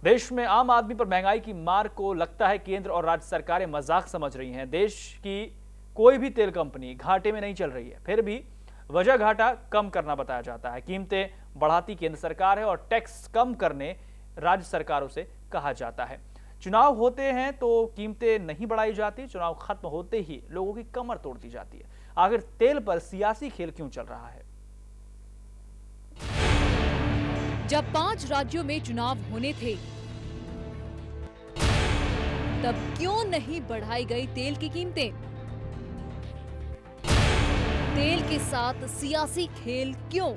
देश में आम आदमी पर महंगाई की मार को लगता है केंद्र और राज्य सरकारें मजाक समझ रही हैं। देश की कोई भी तेल कंपनी घाटे में नहीं चल रही है, फिर भी वजह घाटा कम करना बताया जाता है। कीमतें बढ़ाती केंद्र सरकार है और टैक्स कम करने राज्य सरकारों से कहा जाता है। चुनाव होते हैं तो कीमतें नहीं बढ़ाई जाती, चुनाव खत्म होते ही लोगों की कमर तोड़ दी जाती है। आखिर तेल पर सियासी खेल क्यों चल रहा है? जब 5 राज्यों में चुनाव होने थे, तब क्यों नहीं बढ़ाई गई तेल की कीमतें? तेल के साथ सियासी खेल क्यों?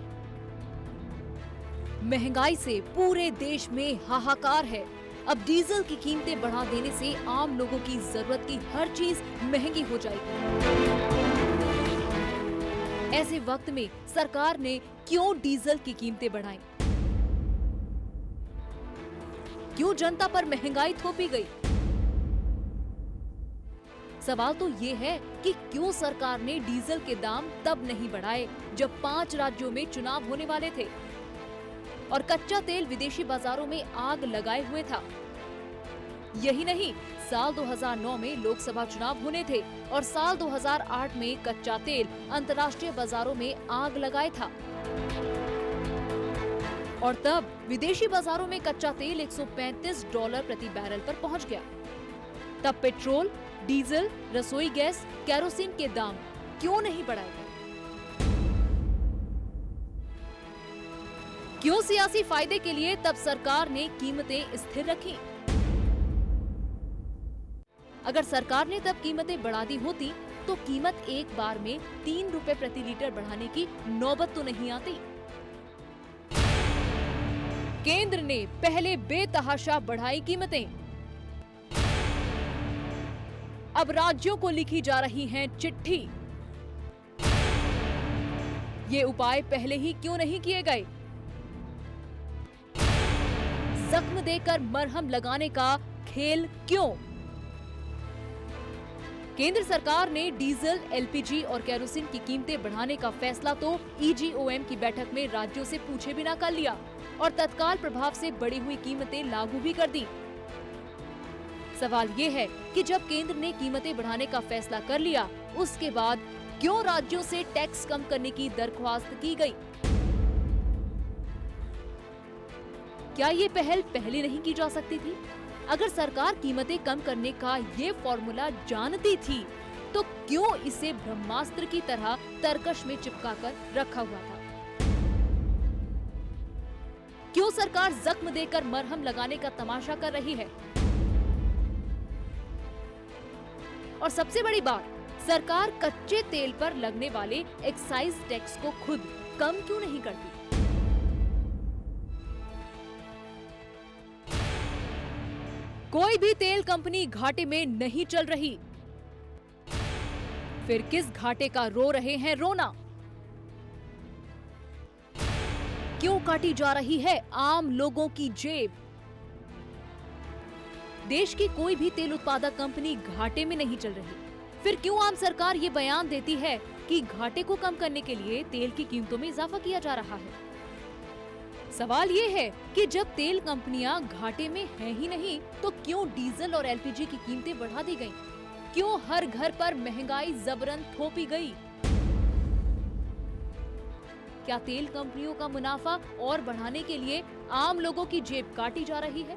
महंगाई से पूरे देश में हाहाकार है। अब डीजल की कीमतें बढ़ा देने से आम लोगों की जरूरत की हर चीज महंगी हो जाएगी। ऐसे वक्त में सरकार ने क्यों डीजल की कीमतें बढ़ाई? क्यों जनता पर महंगाई थोपी गई? सवाल तो ये है कि क्यों सरकार ने डीजल के दाम तब नहीं बढ़ाए जब 5 राज्यों में चुनाव होने वाले थे और कच्चा तेल विदेशी बाजारों में आग लगाए हुए था। यही नहीं, साल 2009 में लोकसभा चुनाव होने थे और साल 2008 में कच्चा तेल अंतर्राष्ट्रीय बाजारों में आग लगाए था और तब विदेशी बाजारों में कच्चा तेल $135 प्रति बैरल पर पहुंच गया। तब पेट्रोल, डीजल, रसोई गैस, केरोसिन के दाम क्यों नहीं बढ़ाए गए? क्यों सियासी फायदे के लिए तब सरकार ने कीमतें स्थिर रखी? अगर सरकार ने तब कीमतें बढ़ा दी होती तो कीमत एक बार में 3 रुपए प्रति लीटर बढ़ाने की नौबत तो नहीं आती। केंद्र ने पहले बेतहाशा बढ़ाई कीमतें, अब राज्यों को लिखी जा रही हैं चिट्ठी। ये उपाय पहले ही क्यों नहीं किए गए? जख्म देकर मरहम लगाने का खेल क्यों? केंद्र सरकार ने डीजल, एलपीजी और केरोसिन की कीमतें बढ़ाने का फैसला तो ईजीओएम की बैठक में राज्यों से पूछे बिना कर लिया और तत्काल प्रभाव से बढ़ी हुई कीमतें लागू भी कर दी। सवाल ये है कि जब केंद्र ने कीमतें बढ़ाने का फैसला कर लिया, उसके बाद क्यों राज्यों से टैक्स कम करने की दरख्वास्त की गई? क्या ये पहल पहले नहीं की जा सकती थी? अगर सरकार कीमतें कम करने का ये फॉर्मूला जानती थी, तो क्यों इसे ब्रह्मास्त्र की तरह तरकश में चिपकाकर रखा हुआ था? क्यों सरकार जख्म देकर मरहम लगाने का तमाशा कर रही है? और सबसे बड़ी बात, सरकार कच्चे तेल पर लगने वाले एक्साइज टैक्स को खुद कम क्यों नहीं करती? कोई भी तेल कंपनी घाटे में नहीं चल रही, फिर किस घाटे का रो रहे हैं रोना? क्यों काटी जा रही है आम लोगों की जेब? देश की कोई भी तेल उत्पादक कंपनी घाटे में नहीं चल रही, फिर क्यों आम सरकार ये बयान देती है कि घाटे को कम करने के लिए तेल की कीमतों में इजाफा किया जा रहा है? सवाल ये है कि जब तेल कंपनियां घाटे में हैं ही नहीं, तो क्यों डीजल और एलपीजी की कीमतें बढ़ा दी गईं? क्यों हर घर पर महंगाई जबरन थोपी गई? क्या तेल कंपनियों का मुनाफा और बढ़ाने के लिए आम लोगों की जेब काटी जा रही है?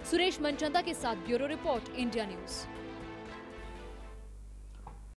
सुरेश मनचंदा के साथ ब्यूरो रिपोर्ट, इंडिया न्यूज।